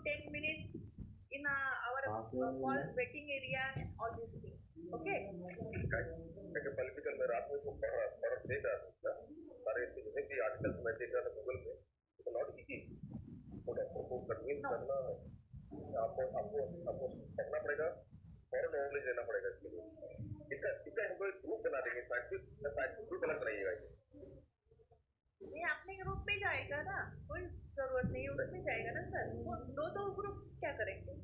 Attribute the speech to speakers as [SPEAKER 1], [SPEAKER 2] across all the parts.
[SPEAKER 1] 10 minutes in our call waiting area and all these things. Okay.
[SPEAKER 2] Political में रात में को पढ़ देख रहा था सारे जितने भी आर्टिकल्स मैं देख रहा था गूगल पे इट्स नॉट इजी तो डॉक्टर को कन्विंस करना आपको आपको आपको पढ़ना पड़ेगा और नॉलेज लेना पड़ेगा इसके लिए इसका हमको एक ग्रुप बना देंगे साइंटिफिक ग्रुप अलग बनाइएगा
[SPEAKER 1] ये अपने ग्रुप में जाएगा ना, कोई जरूरत नहीं उसमें जाएगा ना सर, वो दो ग्रुप क्या करेंगे?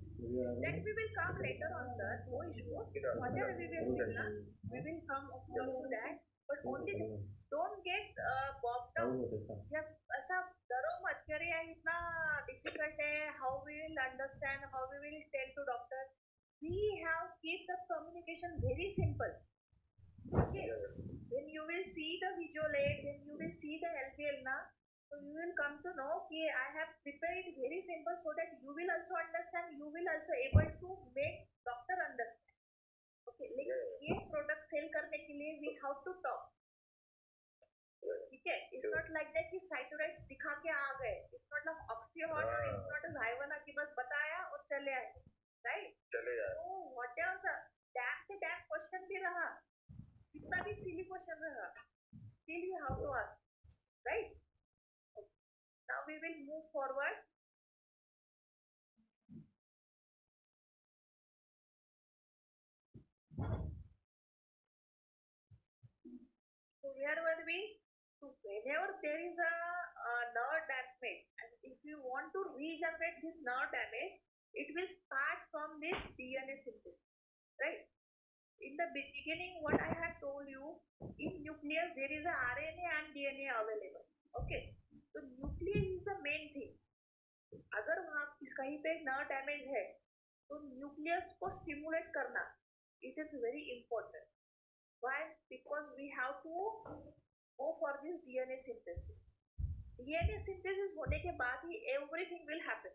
[SPEAKER 1] That we will come later on sir, no issue, whatever we will fill na, we will come close to that, but only don't get bogged down. जब ऐसा डरो मत कि अरे इतना difficult है, how we will understand, how we will tell to doctor. We have keep the communication very simple. Okay, when you will see the visual aid, when you will see the LPL na, so you will come to know कि I have prepared it very simple so that you will also understand, you will also able to make doctor understand. Okay, लेकिन ये product sell करने के लिए we have to talk. ठीक है, it's not like that कि side to side दिखा के आ गए. It's not like oxymoron or it's not a Zyvana कि बस बताया और चले आए, right? चले आए. So whatever damn से damn question भी रहा, कितना भी silly question रहा, still you have to ask, right? Now we will move forward. So where were we? So whenever there is a nerve damage, and if you want to regenerate this nerve damage, it will start from this DNA synthesis, right? In the beginning, what I had told you, in nucleus there is a RNA and DNA available. Okay, so nucleus is the main thing. अगर वहां कहीं पे nerve damage है तो nucleus को stimulate करना it is very important. Why? Because we have to go for this DNA synthesis. DNA synthesis होने के बाद ही everything will happen.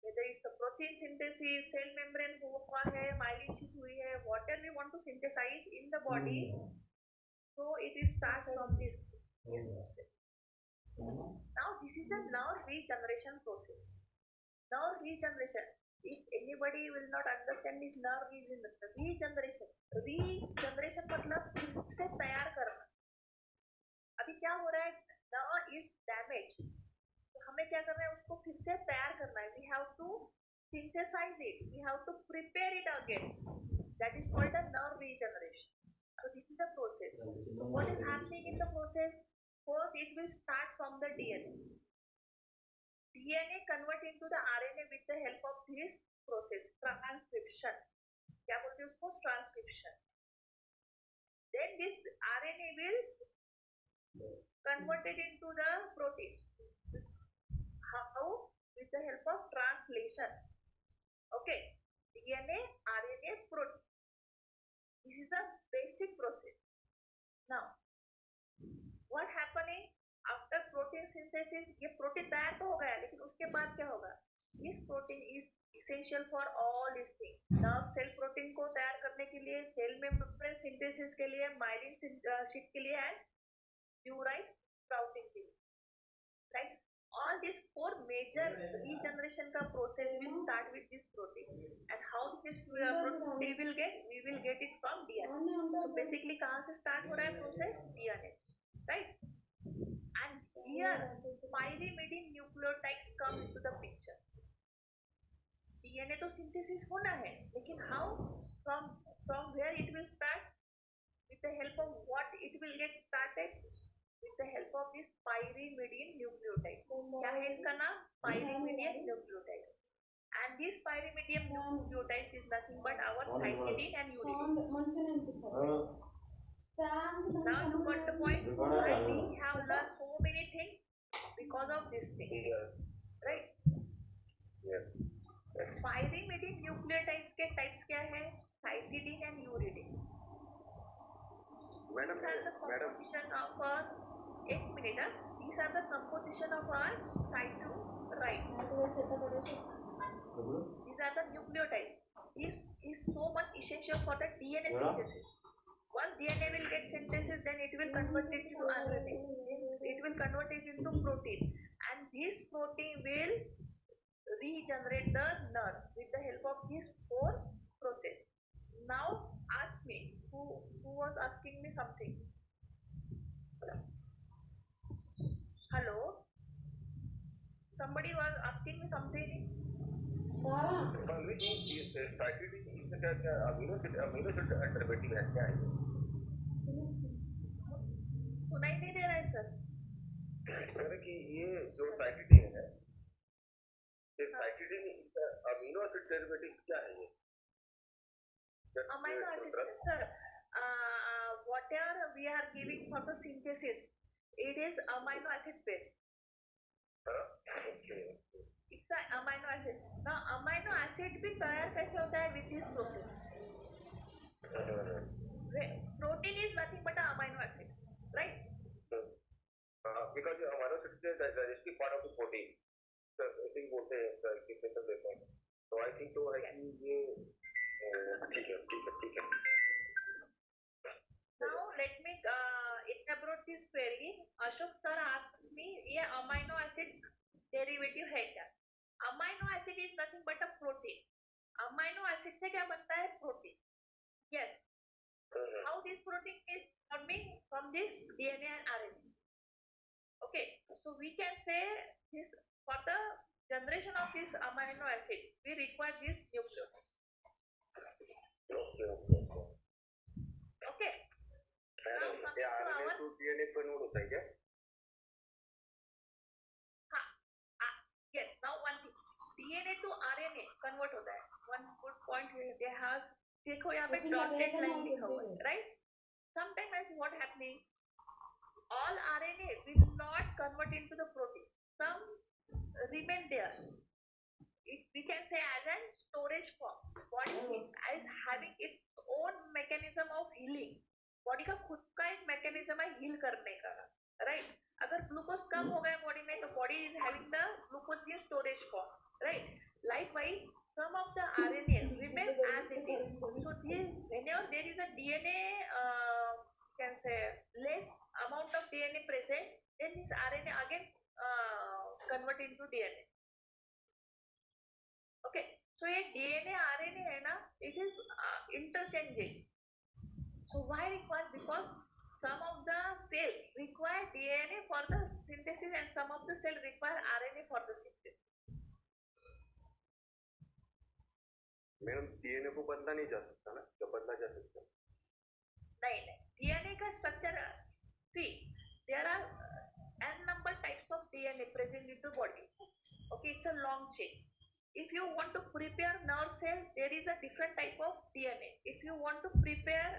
[SPEAKER 1] whether it's the protein synthesis, cell membrane हुआ है, myelin sheath हुई है, whatever we want to synthesize in the body, so it is start from this process. Now this is the nerve regeneration process. Nerve regeneration. If anybody will not understand this nerve regeneration, regeneration मतलब फिर से तैयार करना. अभी क्या हो रहा है? Nerve is damaged. तो हमें क्या करना है? उसको फिर से तैयार करना है. We have to synthesize it. We have to prepare it again. That is called the nerve regeneration. So this is the process. So what is happening in the process? First, it will start from the DNA. DNA convert into the RNA with the help of this process, transcription. क्या बोलते हैं उसको? Transcription. Then this RNA will convert it into the protein. How? With the help of translation. Okay, DNA, RNA, protein. This is the basic process. Now, what happening after protein synthesis? ये protein तैयार तो हो गया, लेकिन उसके बाद क्या होगा? This protein is essential for all these things. Nerve cell protein को तैयार करने के लिए, cell membrane synthesis के लिए, myelin sheath के लिए and neurite sprouting के लिए, right? All these four major regeneration का process will start with this protein. And how this protein we will get it from DNA. So basically कहाँ से start हो रहा है process? DNA, right? And here pyrimidine nucleotides come into the picture. DNA तो synthesis होना है, लेकिन how? From where it will start? With the help of what it will get started? With the help of this pyrimidine nucleotide. क्या है इसका नाम? Pyrimidine nucleotide. And this pyrimidine nucleotide is nothing but our cytidine and uridine. Now you got the point. Why we have learned so many things because of this thing, right? Yes. Pyrimidine nucleotides के types क्या है? Cytidine and uridine. Madam, these are the composition of our. एक minute. These are the composition of our cytosine. These are the nucleotides. This is so much essential for the DNA synthesis. Once DNA will get synthesis, then it will convert it into RNA. It will convert it into protein, and this protein will regenerate the nerve with the help of these four process. Now ask me, who was asking me something? Hello? Somebody was asking me something.
[SPEAKER 2] ये cycle इसमें क्या क्या amino acid derivative है क्या है
[SPEAKER 1] सुनाई नहीं दे रहा है सर
[SPEAKER 2] सर कि ये जो साइकिल है ये साइकिल अमीनो एसिड डेरिवेटिव क्या है ये
[SPEAKER 1] amino acids sir whatever we are giving for the synthesis it is amino acid base
[SPEAKER 2] okay
[SPEAKER 1] it's a amino acid now amino acid भी तैयार कैसे होता है with this process protein is nothing but a amino acid right
[SPEAKER 2] because amino acid is the digestive part of the protein so I think बोलते हैं sir कितने सब देते हैं तो I think तो है कि ये ठीक है
[SPEAKER 1] now let me elaborate this query Ashok sir asked me ये amino acid derivative है क्या amino acid is nothing but a protein amino acid से क्या बनता है protein yes how this protein is forming from this DNA and RNA okay so we can say this for the generation of this amino acid we require this nucleotide okay now coming to our
[SPEAKER 2] DNA convert होता है क्या
[SPEAKER 1] yes now one thing DNA to RNA convert होता है one good point here they have देखो यहाँ पे dotted line लिखा हुआ है right sometimes what happening all RNA will not convert into the protein some remain there we can say as an storage form body is having its own mechanism of healing body का खुद का एक mechanism है heal करने का right अगर glucose कम हो गया बॉडी में तो body is having the glucose in storage form right likewise some of the RNA remain as it is so this whenever there is a DNA can say less amount of DNA present then this RNA again convert into DNA okay so ये DNA RNA है ना it is interchanging so why required because some of the cell require DNA for the synthesis and some of the cell require RNA for the synthesis.
[SPEAKER 2] Madam DNA को बदला नहीं जा सकता ना क्या बदला जा सकता
[SPEAKER 1] नहीं DNA का structure see there are n number types of DNA present in the body okay it's a long chain if you want to prepare nerve cell there is a different type of DNA if you want to prepare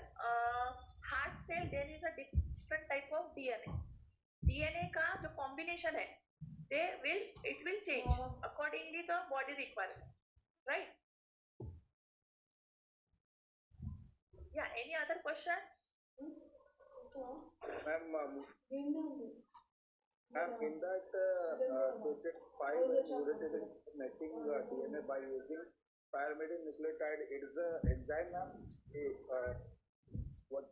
[SPEAKER 1] heart cell there is a different type of DNA का जो combination है it will change accordingly the body requirement right yeah any other question
[SPEAKER 2] ma'am in that project 5 uric making DNA by using pyrimidine nucleotide it is a enzyme ma'am what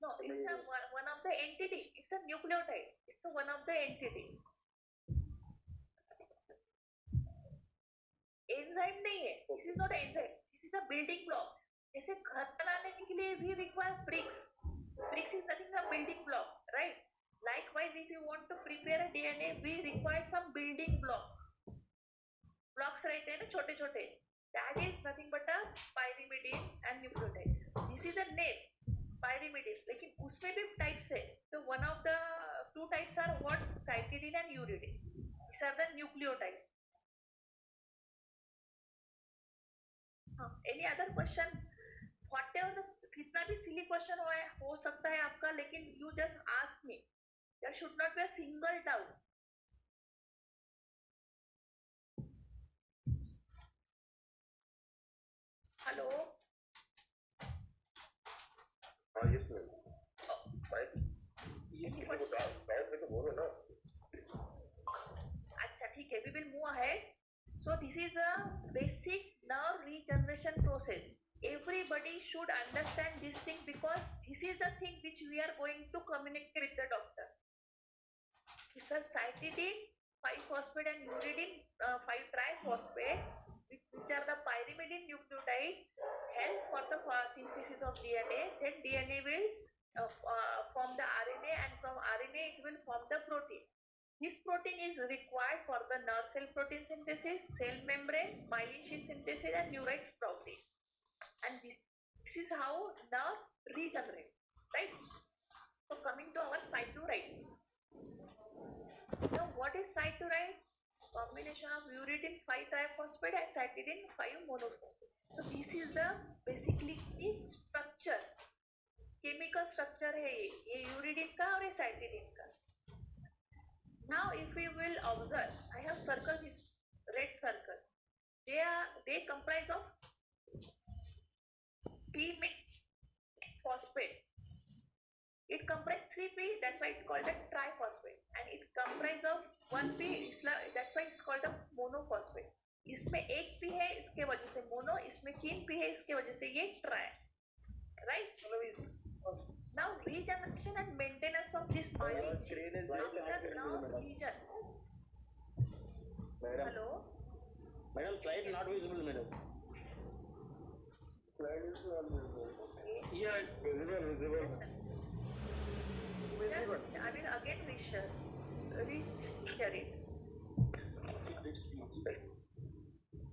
[SPEAKER 1] no it's a one of the entity it's a nucleotide it's a one of the entity enzyme नहीं है this is not enzyme this is a building block जैसे घर बनाने के लिए भी require bricks is nothing but building block right likewise if you want to prepare a DNA we require some building blocks रहते हैं ना छोटे छोटे that is nothing but a pyrimidine and nucleotide this is a name pyrimidine लेकिन उसमें भी types है so one of the two types are what cytidine and uridine these are the nucleotides any other question whatever the कितना भी silly question हो सकता है आपका लेकिन you just ask me there should not be a single doubt hello
[SPEAKER 2] yes ma'am किसी को doubt है तो बोलो ना
[SPEAKER 1] अच्छा ठीक है we will move ahead so this is a basic nerve regeneration process everybody should understand this thing because this is the thing which we are going to communicate with the doctor it's a cytidine 5-phosphate and uridine 5-triphosphate, which are the pyrimidine nucleotides, help for the synthesis of DNA. Then DNA will form the RNA, and from RNA it will form the protein. This protein is required for the nerve cell protein synthesis, cell membrane, myelin sheath synthesis, and neurite sprouting. And this is how nerve regenerates, right? So coming to our cytokines. Now what is cytokine? Combination of uridine 5-triphosphate and cytidine 5-monophosphate. So this is the basically structure, chemical structure है ये uridine का और ये cytidine का. Now if we will observe, I have circled this red circle. They comprise of P-mixed phosphate. It comprises 3P, that's why it's called a triphosphate, and it comprises of 1P, that's why it's called a monophosphate. इसमें एक P है इसके वजह से mono, इसमें 3P है इसके वजह से ये try, right? Now regeneration and maintenance of this myelin sheath after nerve lesion. Hello?
[SPEAKER 3] Madam, slide not visible, madam.
[SPEAKER 2] Slide is not visible.
[SPEAKER 1] Okay.
[SPEAKER 2] Yeah, it's visible.
[SPEAKER 1] I will again reshare it.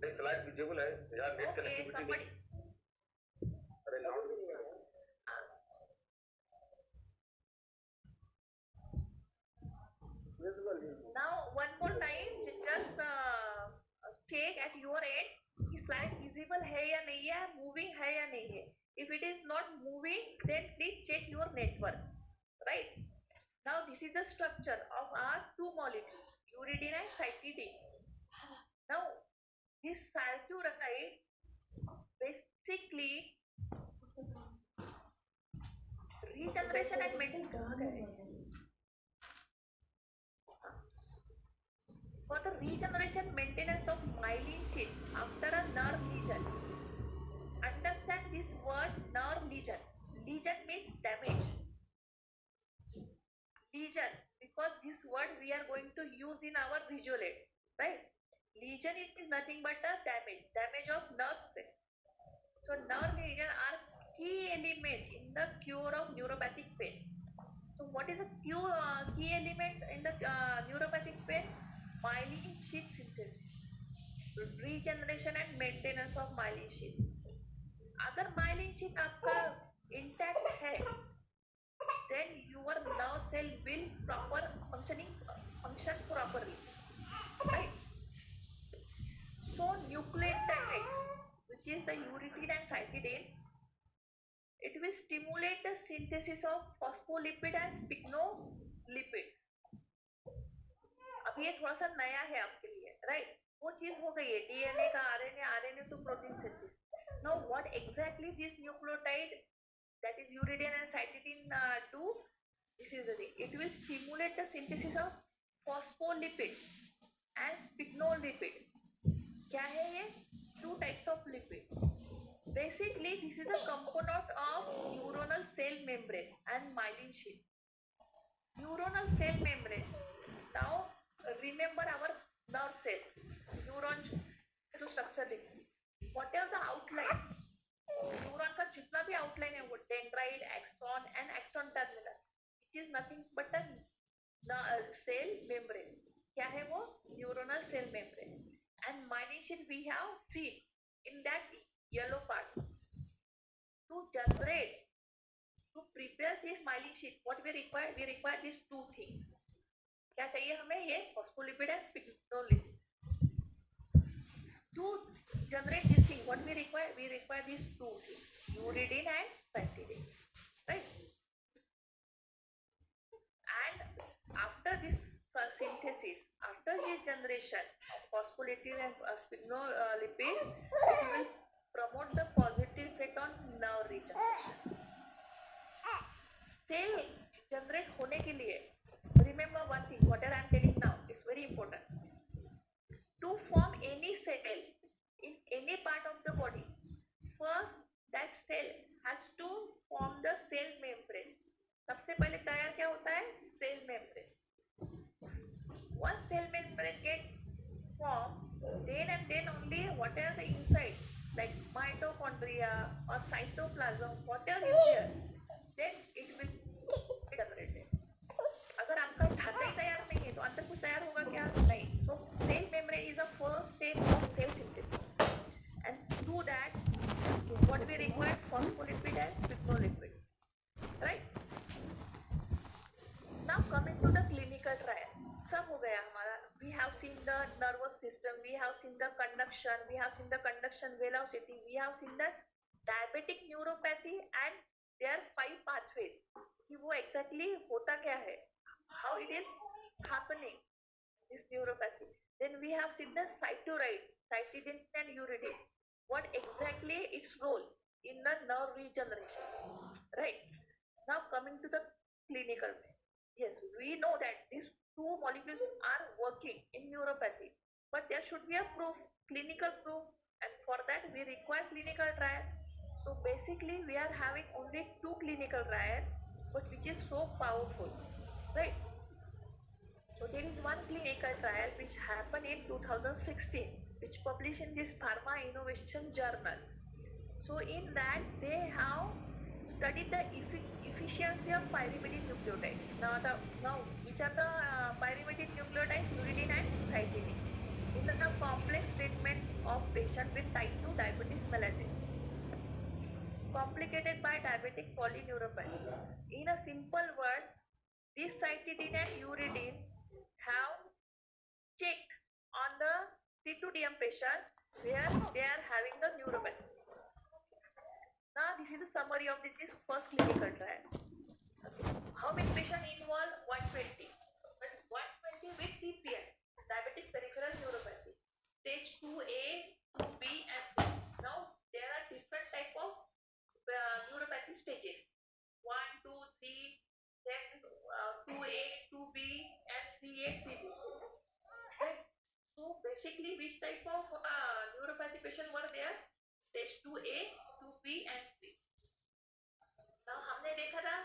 [SPEAKER 2] नहीं slide visible है यार, net
[SPEAKER 1] Okay,
[SPEAKER 2] connectivity
[SPEAKER 1] somebody.
[SPEAKER 2] अरे loud
[SPEAKER 1] Now one more time, just check at your end कि slide visible है या नहीं है, moving है या नहीं है. If it is not moving, then please check your network, right? Now this is the structure of our two molecules, uridine and cytidine. Now this cytokine basically regeneration and maintenance. For the regeneration maintenance of myelin sheath after a nerve lesion. Understand this word nerve lesion. Lesion means damage. Lesion, because this word we are going to use in our visual aid, right? Lesion is nothing but a damage of nerve cells. So nerve lesion are key element in the cure of neuropathic pain. So what is the key element in the neuropathic pain? Myelin sheath synthesis, regeneration and maintenance of myelin sheath. अगर myelin sheath आपका intact है, then your nerve cell will function properly, right? So nucleotide, which is the uridine and cytidine, it will stimulate the synthesis of phospholipid and sphingolipid. अब ये थोड़ा सा नया है आपके लिए, राइट? वो चीज हो गई है डीएनए का RNA to protein synthesis. Now what exactly this nucleotide, that is uridine and cytidine do? This is the thing. It will stimulate the synthesis of phospholipid and sphingolipid. क्या है ये? Two types of lipid. Basically, this is a component of neuronal cell membrane and myelin sheath. Neuronal cell membrane. Now, remember our nerve cells. Neuron to structure देखिए. Whatever the outline, neuron का जितना भी outline है वो dendrite, axon and axon terminal. It is nothing but a cell membrane. क्या है वो? Neuronal cell membrane. And myelin sheath we have three in that yellow part. To generate, to prepare this myelin sheath, what we require? We require these two things. क्या चाहिए हमें? ये phospholipid and sphingolipid. To generate this thing, what we require? We require these two things, uridine and cytidine, right? And after this synthesis, after this generation of phospholipid and sphingolipid, it will promote the positive effect on nerve regeneration. Cell generate होने के लिए, remember one thing, whatever I am telling now is very important. To form any cell in any part of the body, first that cell has to form the cell membrane. सबसे पहले तैयार क्या होता है? Cell membrane. Once cell membrane mitochondria or cytoplasm, whatever is there, then it will be generated. अगर आपका ढांचा ही तैयार नहीं है तो अंदर कुछ तैयार होगा क्या? नहीं. So cell membrane is a first step of cell synthesis, and to do that, what we require phospholipid and sphygmolipid, right? Now coming to the clinical trial, सब हो गया हमारा. We have seen the nervous system, we have seen the conduction, we have seen the conduction velocity, we have seen the diabetic neuropathy and their 5 pathways. कि वो exactly होता क्या है, how it is happening, this neuropathy. Then we have seen the cytoroid, cytidine and uridine. What exactly its role in the nerve regeneration, right? Now coming to the clinical way. Yes, we know that these two molecules are working in neuropathy, but there should be a proof, clinical proof, and for that we require clinical trial. So basically we are having only 2 clinical trials, but which is so powerful, right? So there is one clinical trial which happened in 2016, which published in this Pharma Innovation Journal. So in that they have studied the efficiency of pyrimidine nucleotides. Now which are the pyrimidine nucleotides? Uridine and cytidine. In the complex treatment of patient with type 2 diabetes mellitus, complicated by diabetic polyneuropathy. In a simple word, this cytidine and uridine have checked on the C2DM patient where they are having the neuropathy. Now this is a summary of this first clinical trial. Okay. How many patients involved? 120. But 120 with TPN, diabetic peripheral neuropathy, stage 2A, 2B and 3. Now there are different type of neuropathy stages. 1, 2, 3, then 2A, 2B and 3A, 3B. Right? So basically which type of neuropathy patient were there? Stage 2A, 2B and 3. Now हमने देखा था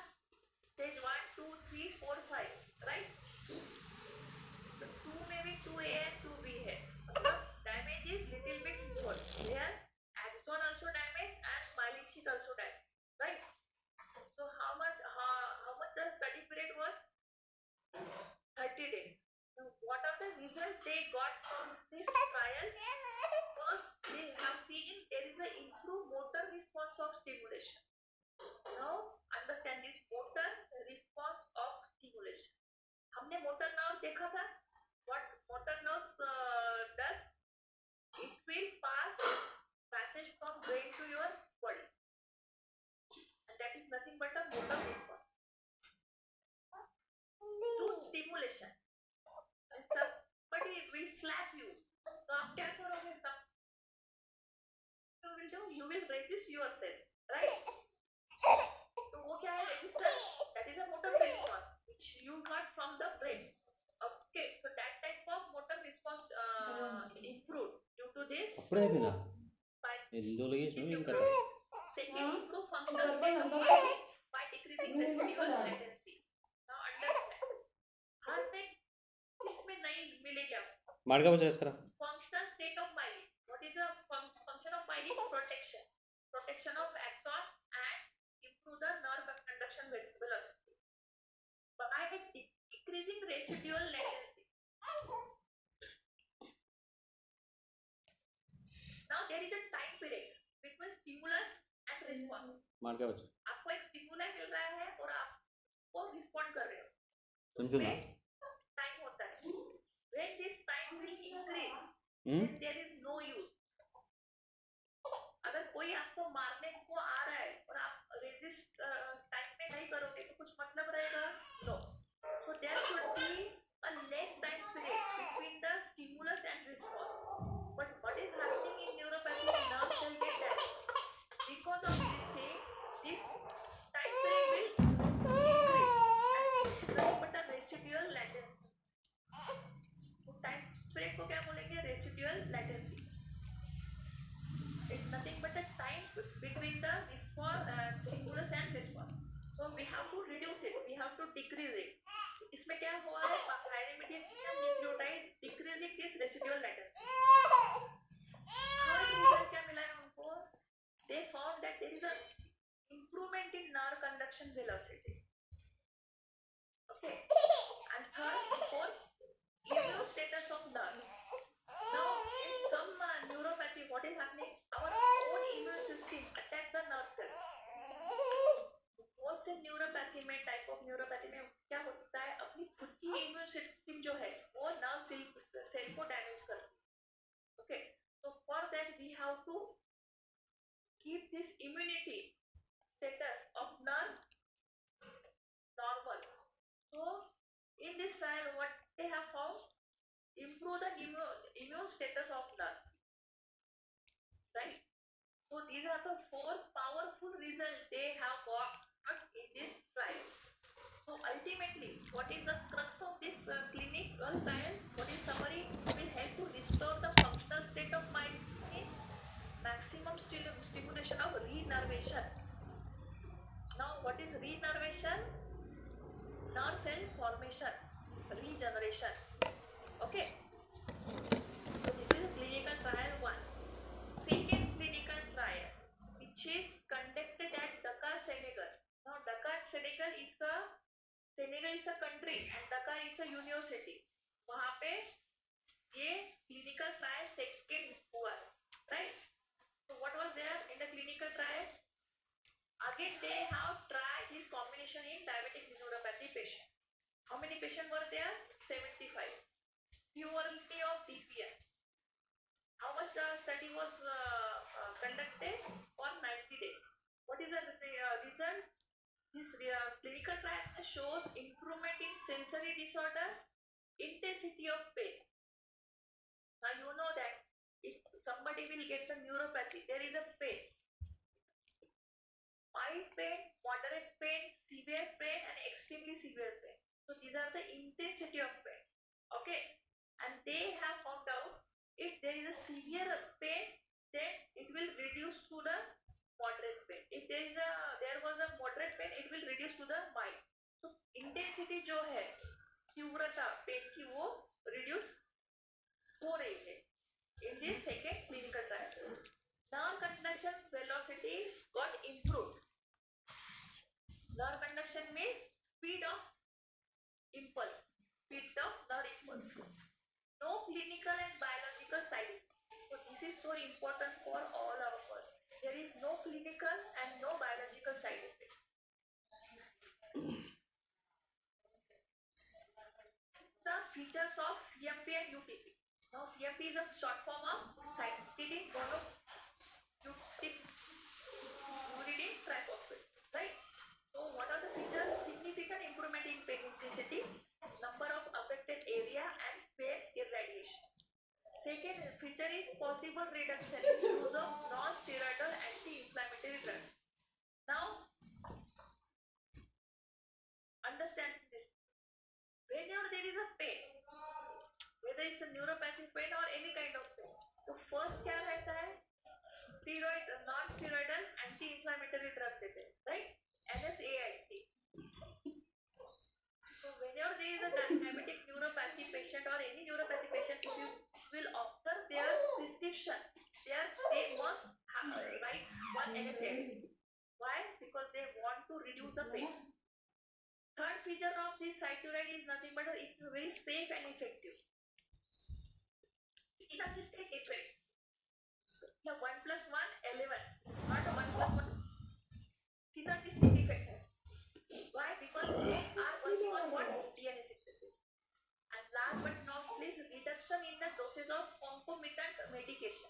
[SPEAKER 1] stage 1, 2, 3, 4, 5, right? तो 2 में भी 2A and 2B है. मतलब damage is little bit more. Here axon also damaged and myelin sheath also damaged, right? So how much the study period was? 30 days. Now what are the results they got from this trial? First, they have seen there is an improved motor response of stimulation. Now understand this motor response of stimulation. हमने motor nerve देखा था. What motor nerves does? It will pass passage from brain to your body, and that is nothing but a motor response to stimulation. And somebody will slap you. तो आप क्या करोगे? You will resist yourself, right? तो वो क्या है? Resistance. That is a motor response which you got from the brain. Okay, so that type of motor response improved due to this. Second, improve functional state of mind by decreasing residual latency. Now understand. हर में इसमें नहीं मिलेगा.
[SPEAKER 3] मार्गा बचा इसका.
[SPEAKER 1] Functional state of mind. What is the function of mind? Is protection. Protection of axon and improve the nerve conduction velocity by decreasing residual latency. Now there is a time period between stimulus and response.
[SPEAKER 3] मार्गा बचा.
[SPEAKER 1] आपको एक stimulus मिल रहा है और आपको respond कर रहे हो.
[SPEAKER 3] समझो ना.
[SPEAKER 1] टाइम होता है. When this time will increase, then there is no use. अगर कोई आपको मारने को आ रहा है और आप रेजिस्ट टाइम में नहीं करोगे तो कुछ मतलब रहेगा? No. So there should be a less time period between the stimulus and response. But what is happening in neuropathy? Nerve cell get damaged. Because of this thing, this time period will increase. And but a residual latency. तो time period को क्या बोलेंगे? Residual latency. It's nothing but a time between the stimulus and response. So we have to reduce it. We have to decrease it. इसमें क्या हुआ है? Pyrimidine nucleotide decreasing this residual latency. और result क्या मिला है उनको? They found happening? Our own immune system attack the nerve cell. बहुत से न्यूरोपैथी में टाइप ऑफ न्यूरोपैथी में क्या होता है, अपनी खुद की इम्यून सिस्टम जो है वो नर्व सेल को डैमेज करती है. Okay, so for that we have to keep this immunity status of nerve normal. So in this trial what they have found, improve the immune status of nerve, right? So these are the four powerful results they have got in this trial. So ultimately, what is the crux of this clinical trial? What is summary? Will help to restore the functional state of mind in maximum stimulation of renervation. Now, what is renervation? Nerve cell formation, regeneration. Okay. So this is clinical trial 1. Second clinical trial, which is conducted at Dakar, Senegal. Now, Dakar, Senegal is a country and Dakar is a university. वहाँ पे ये clinical trial second हुआ, right? So what was there in the clinical trial? Again, they have tried this combination in diabetic neuropathy patient. How many patients were there? 75. Purely of DPN. How much the study was conducted? For 90 days. What is the result? This clinical trial shows improvement in sensory disorder, intensity of pain. Now you know that if somebody will get the neuropathy, there is a pain. Mild pain, moderate pain, severe pain and extremely severe pain. So these are the intensity of pain. Okay. And they have found out if there is a severe pain, then it will reduce to the moderate pain. If there was a moderate pain, it will reduce to the mild. So intensity जो है, तीव्रता pen की वो reduce हो रही है in this second clinical trial. Nerve conduction velocity got improved. Nerve conduction means speed of impulse, speed of nerve impulse. No clinical and biological side effects. So this is so important for all of us. There is no clinical and no biological side effects. The features of CMP and UTP. Now CMP is a short form of cytidine mononucleotide triphosphate, right? So what are the features? Significant improvement in pain intensity, number of affected area and pain irradiation. Second feature is possible reduction in use of non-steroidal anti-inflammatory drugs. Now, understand this. Whenever there is a pain, whether it's a neuropathic pain or any kind of pain, तो first क्या रहता है? Steroid, non-steroidal anti-inflammatory drug देते हैं, right? NSAID. So whenever there is a diabetic neuropathy patient or any neuropathy patient, if you will observe their prescription, they must write one NSAID. Why? Because they want to reduce the pain. Third feature of this cytidine is nothing but it's very safe and effective. Synergistic effect. The 1 plus 1, 11. Not a 1 plus 1. Synergistic effect. Why? Because they are working on what? DNA synthesis. And last but not least, reduction in the dosage of concomitant medication.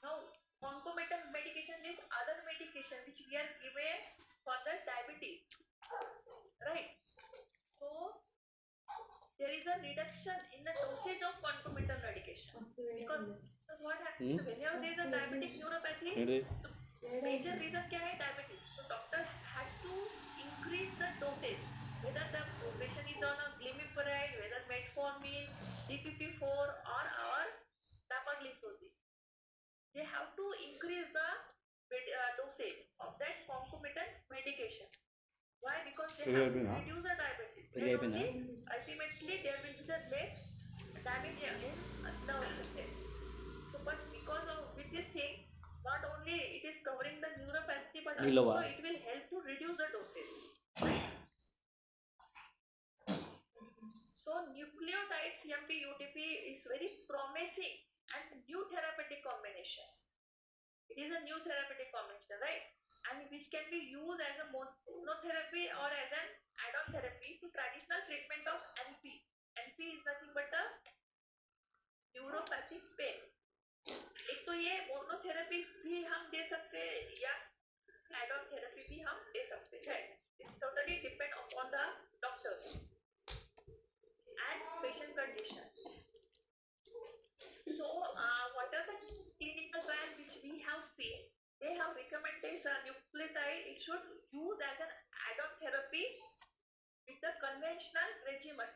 [SPEAKER 1] Now, concomitant medication is other medication which we are given for the diabetes. Right? So, there is a reduction in the dosage of concomitant medication. Because what happens whenever there is a diabetic neuropathy, so major reason क्या है? Diabetes. So, doctor has to increase the dosage. Whether the patient is on a glimepiride, whether metformin, DPP-4 or our dapagliflozin. They have to increase the dosage of that concomitant medication. Why? Because they have to reduce the diabetes. Ultimately, there will be the less damage in nerve system. So, but because of with this thing, not only it is covering the neuropathy, but also it will help to reduce the dosage. So, nucleotide CMP UTP is very promising and new therapeutic combination. It is a new therapeutic combination, right? And which can be used as a monotherapy or as an add-on therapy to traditional treatment of NP. NP is nothing but a neuropathic pain. एक तो ये monotherapy भी हम दे सकते हैं या add on therapy भी हम दे सकते हैं. It's totally depend upon the doctor and patient condition. So, what are the clinical trials which we have seen? They have recommended nucleotide. It should use as an add-on therapy with the conventional regimen.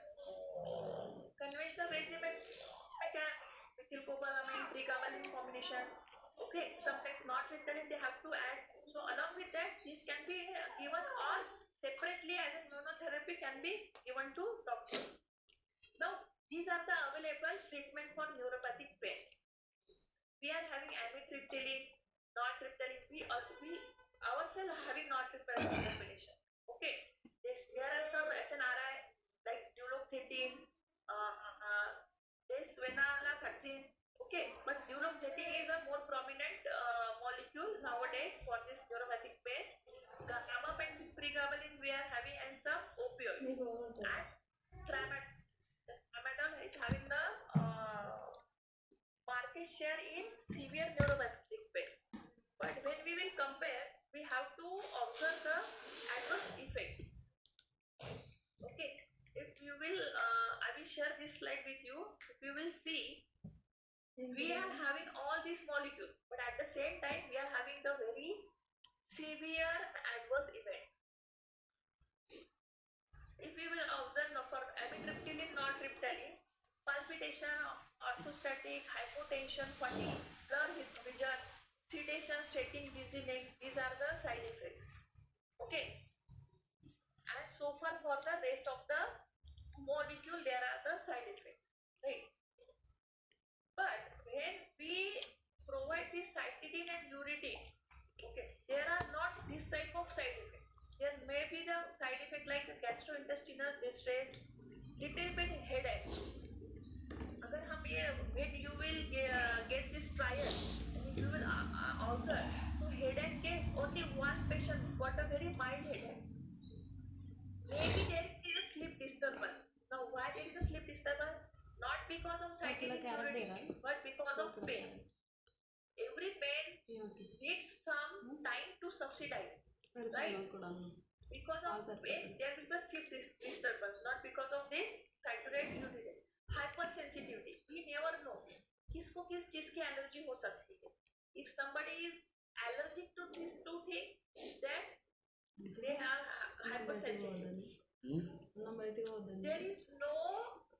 [SPEAKER 1] Conventional regimen again methylcobalamin, pregabalin combination. Okay, sometimes not with that they have to add. So along with that, this can be given or separately as a monotherapy can be given to doctor. Now, these are the available treatment for neuropathic pain. We are having amitriptyline, nortriptyline. We ourselves are having nortriptyline combination. Okay, there are some SNRI like duloxetine, venlafaxine. Okay, but duloxetine is a more prominent molecule nowadays for this neuropathic pain. Gabapentin, pregabalin we are having and some opioids. And tramadol is having the market share in severe neuropathic pain. But when we will compare, we have to observe the adverse effect. Okay, if you will, I will share this slide with you. If you will see, we are having all these molecules, but at the same time, we are having the very severe adverse event. If we will observe for amitriptyline, nortriptyline, palpitation, orthostatic, hypotension, fatigue, blur vision, sedation, sweating, dizziness, these are the side effects. Okay. And so far for the rest of the molecule, there are the side effects. Right. But when we provide this cytidine and uridine, okay, there are not this type of side effects. There may be the side effect like gastrointestinal distress, little bit headache. अगर हम ये when you will get this trial, you will observe. So headache case only one patient got a very mild headache. Maybe there is a sleep disturbance. Now why there is a sleep disturbance? Not because of cytidine, but because of pain. Every pain needs some time to subside, right? Because of pain, there will be a sleep disturbance, not because of this cytidine uridine. Hypersensitivity, we never know. किसको किस चीज की allergy हो सकती है. If somebody is allergic to these two things, then they have hypersensitivity. There is no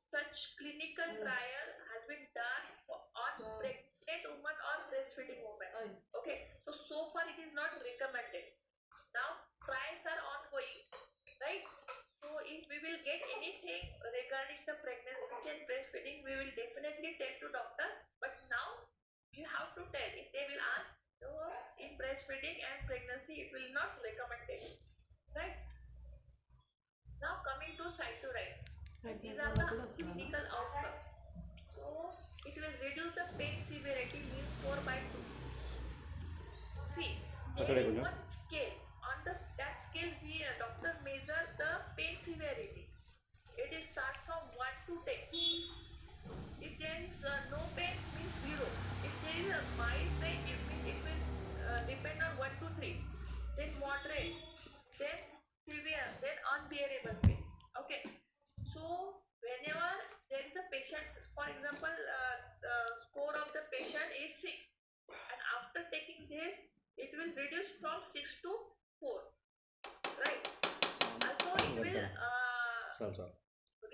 [SPEAKER 1] such clinical trial has been done on pregnant woman or breastfeeding woman. Okay, so far it is not recommended. Now trials are ongoing, right? So if we will get anything regarding the pregnancy and breastfeeding, we will definitely tell to doctor. But now you have to tell. If they will ask, so in breastfeeding and pregnancy, it will not recommended, right? Now coming to cytidine, these are the clinical outcomes. So it will reduce the pain severity means 4/2. See, there is one scale. On that scale, we doctor measure the pain severity. It is start from 1 to 10. If there is no pain, means 0. If there is a mild pain, it will depend on 1 to 3. Then moderate, then severe, then unbearable pain. Okay. So whenever there is a patient, for example, the score of the patient is 6, and after taking this, it will reduce from 6 to 4. Right. Also, it will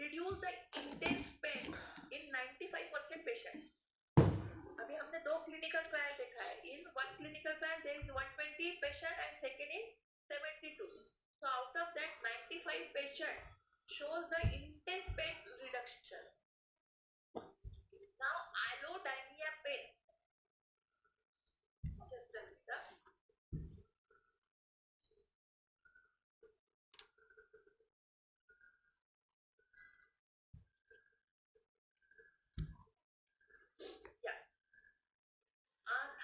[SPEAKER 1] reduce the intense pain in 95% patients. अभी हमने दो clinical trial देखा है. In one clinical trial there is 120 patient and second is 72. So out of that 95 patient shows the intense pain reduction. Now allodynia pain. Just a minute.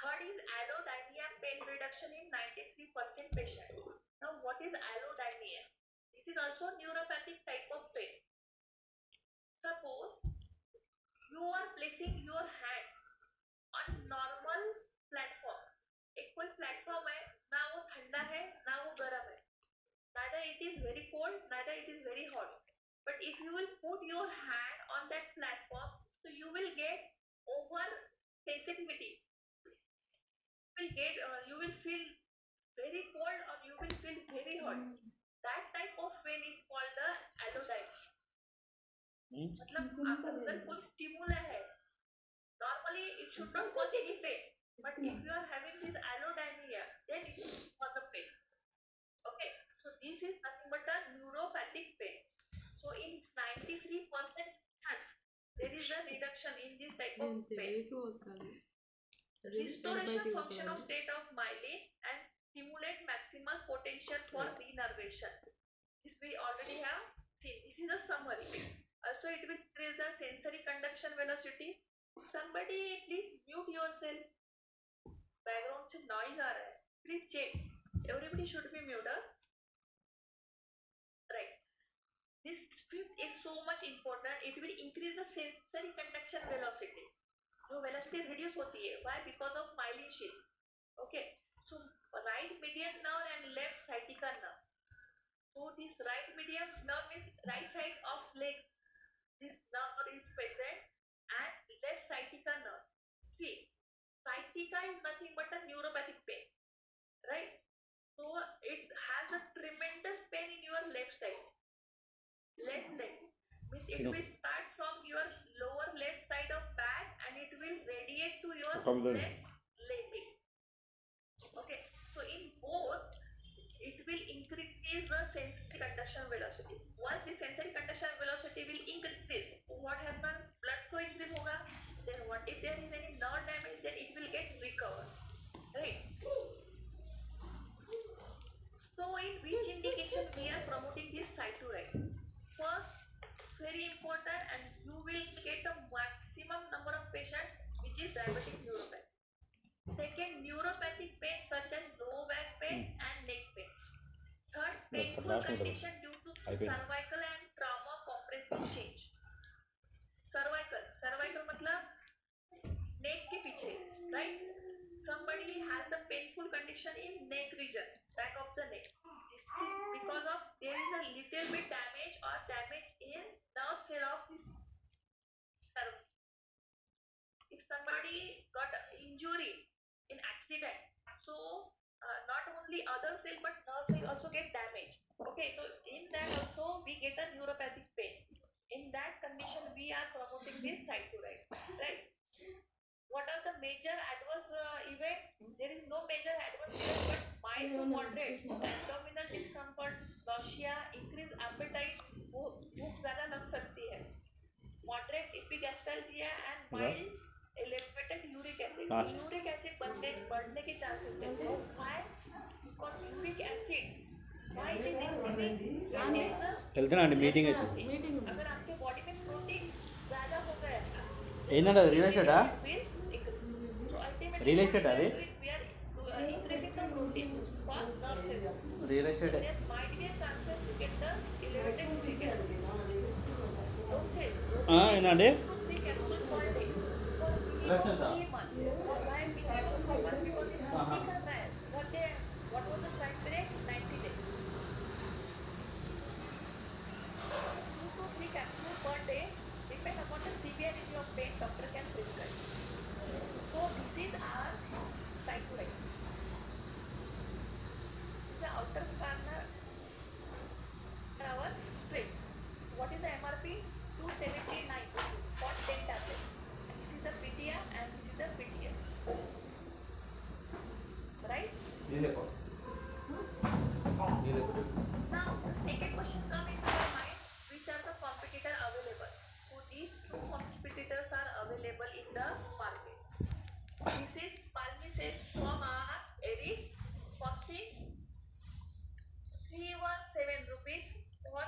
[SPEAKER 1] Third is allodynia pain reduction in 93% patients. Now, what is allodynia? This is also neuropathic type of pain. Suppose you are placing your hand on normal platform. एक कोई platform है, ना वो ठंडा है, ना वो गर्म है. Neither it is very cold, neither it is very hot. But if you will put your hand on that platform, so you will get over sensitivity. You will feel very cold or you will feel very hot. That type of pain is called the allodynia. मतलब आपके अंदर कोई stimuli है. Normally it should not cause any pain. But if you are having this allodynia, then it will cause a pain. Okay. So this is nothing but a neuropathic pain. So in 93% there is a reduction in this type of pain. Restoration function of state of myelin and stimulate maximal potential for renervation. This we already have seen. This is a summary. Also, it will increase the sensory conduction velocity. Somebody please mute yourself. Background से noise आ रहा है. Please check. Everybody should be muted. Right. This fifth is so much important. It will increase the sensory conduction velocity. So velocity reduce होती है. Why? Because of myelin sheath. Okay. So right median nerve and left sciatica nerve. So this right median nerve is right side of leg. This nerve is present and left sciatica nerve. See, sciatica is nothing but a neuropathic pain, right? So it has a tremendous pain in your left side, left leg. Means it will start from your lower left side of back and it will radiate to your left leg. Okay, so in both, it will increase the sensory conduction velocity. Once the sensory conduction velocity will increase, what happens? Blood flow increase होगा. Then what if there is any nerve damage? Then it will get recovered. Right. So in which indication we are promoting this cytolide? First, very important, and you will get a maximum number of patients, which is diabetic neuropathy. Second, neuropathic pain such as low back pain and neck pain. Third, painful condition due to cervical and trauma compressive change. Cervical मतलब neck के पीछे, right? Somebody has a painful condition in neck region, back of the neck. This is because of there is a little bit damage or damage in nerve cell of this cervix. If somebody got injury in accident, so not only other cell but nerve cell also get damaged. Okay, so in that also we get a neuropathic pain. In that condition we are promoting this cytolide, right? What are the major adverse events? There is no major adverse event but mild to moderate abdominal discomfort, nausea, increased appetite, भूख ज़्यादा लग सकती है. Moderate epigastralgia and mild elevated uric acid. Uric acid बढ़ने के chances है. So why? Because uric acid. Why it is increasing?
[SPEAKER 3] వెళ్తున్నా అండి మీటింగ్ అయితే
[SPEAKER 1] अगर आपके body में protein ज़्यादा हो गया
[SPEAKER 3] ఏంటంటే అది రియల్ ఎస్టేటా
[SPEAKER 1] so ultimately
[SPEAKER 3] రియల్ ఎస్టేట్ అది
[SPEAKER 1] we are increasing the protein for nerve cells.
[SPEAKER 3] Real estate
[SPEAKER 1] There might be a chances to get the elevated uric acid. Okay.
[SPEAKER 3] ఏంటండి
[SPEAKER 1] 2-3 capsules per day for
[SPEAKER 3] Elections,
[SPEAKER 1] 3 months. Why minimum 3 months? Because it's not करना है. What was the time period? 90 days. 2 to 3 capsules per day, depend upon the severity of pain, doctor can prescribe. So this is our cytolide. This is the outer corner our straight. What is the MRP? 279 for 10 tablets. And this is the PTR and this is the PTS. Right? Now, the second question comes into your mind, which are the competitors available? So these two competitors are available in the market. This is Palmicept from our Eris, costing 317 rupees for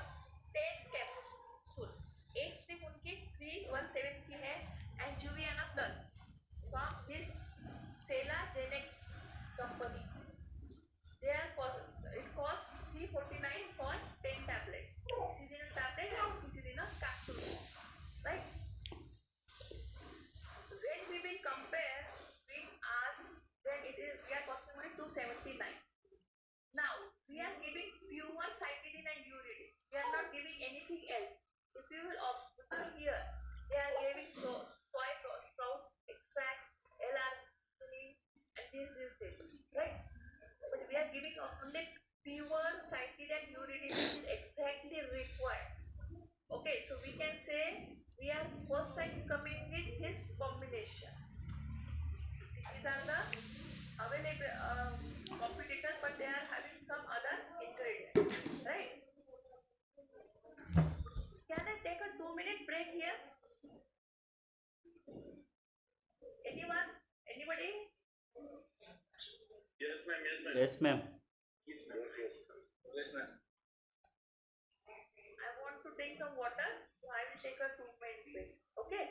[SPEAKER 1] 10 capsules. एक strip उनकी 317 की है and Juviana Plus from this Cela Genex criteria and uridity is exactly required. Okay, so we can say we are first time coming with his combination. These are the available competitors, but they are having some other ingredients, right? Can I take a 2 minute break here? Anyone? Anybody?
[SPEAKER 3] Yes, ma'am.
[SPEAKER 1] I want to take some water, so I will take a 2 minute break. Okay?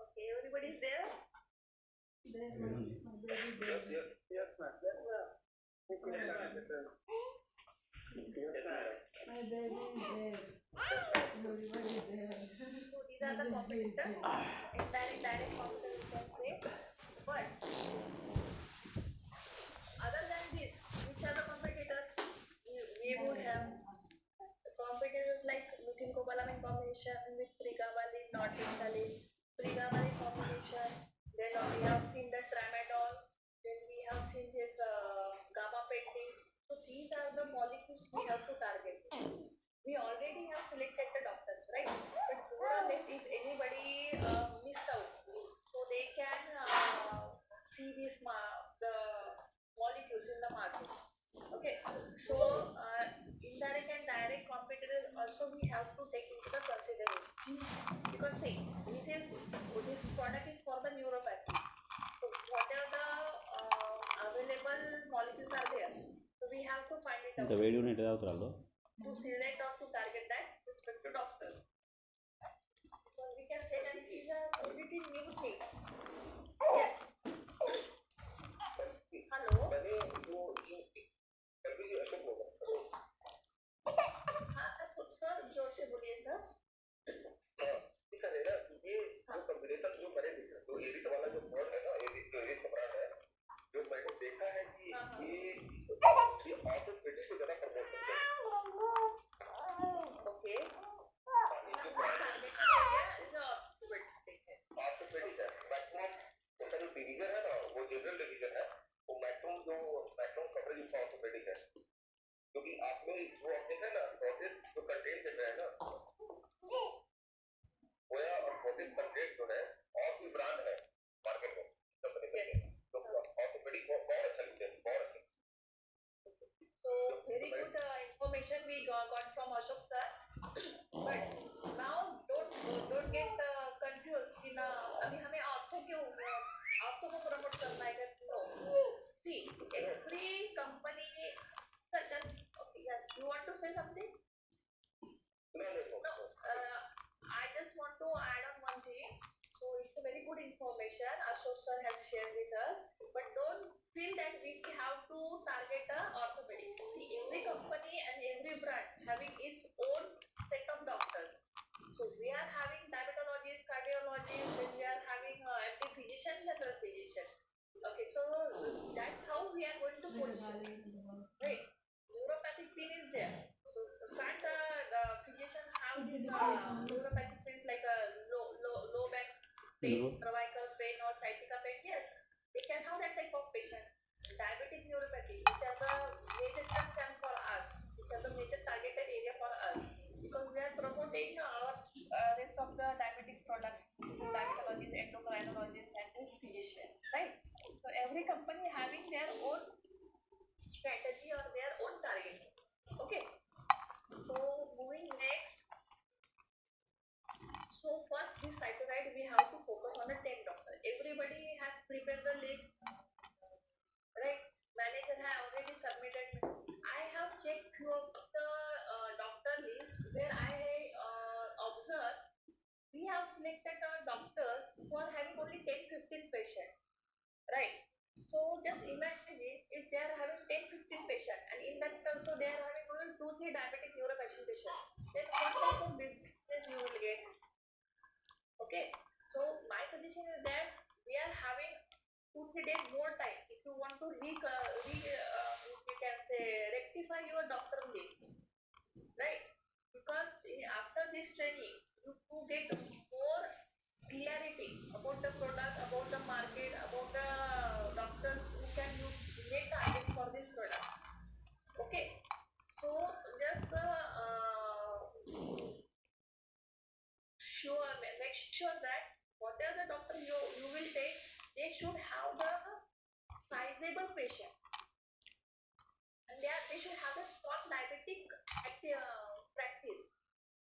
[SPEAKER 1] Okay, everybody is there?
[SPEAKER 2] Yes, yes, ma'am. Yes, ma'am.
[SPEAKER 1] So these are the competitors. Indirect, direct competitors we can say. But other than this, which are the competitors? We would have competitors like Nitin Kopalaman combination with Pregabalin, Nortexalin, Pregabalin combination. Then we have seen the tramadol. Then we have seen this gabapentin. So these are the molecules we have to target. We already have selected the doctors, right? But more or less, if anybody missed out, so they can see the molecules in the market. Okay, so indirect and direct competitors also we have to take into the consideration because see, this product is for the neuropathy. So whatever the available molecules are there, so we have to find it
[SPEAKER 3] ఇంత
[SPEAKER 1] out
[SPEAKER 3] వేడి ఉన్నట్టు తాగుతారు
[SPEAKER 1] to select or to target that respective doctor. So we can say that this is a completely new thing. Yes. Hello. हाँ sir जोर से बोलिए sir.
[SPEAKER 2] Sir ये जो कॉम्बिनेशन जो करेंगे जो
[SPEAKER 1] information Ashok sir has shared with us, but don't feel that we have to target the orthopedic. See, every company and every brand having its own set of doctors. So we are having diabetologists, cardiologists, then we are having MD physician, general physician. Okay, so that's how we are going to position. Right, neuropathic pain is there. So can't the physician have this neuropathic pains like a low back pain,
[SPEAKER 3] No.
[SPEAKER 1] cervical pain, or sciatica pain? Yes, they can have that type of patient. Diabetic neuropathy, which are the major concern for us, which are the major targeted area for us, because we are promoting our rest of the diabetic products to diabetologists, endocrinologists, and this physician, right? So every company having their own strategy or their own target. Okay. So moving next. So for this cytokine, we have to focus on the 10 doctor. Everybody has prepared the list, right? Manager has already submitted. I have checked few of the doctor list where I observed we have selected doctors who are having only 10-15 patients, right? So just imagine if they are having 10-15 patients and in that also they are having only 2-3 diabetic neuropathy patients, then what type of business you will get? Okay, so my suggestion is that we are having 2-3 days more time if you want to you can say rectify your doctor list, right? Because after this training you get more clarity about the product, about the market, about the doctors who can you make target for this product. Okay, so just make sure that whatever the doctor you will take, they should have the sizable patient, and they should have a strong diabetic practice.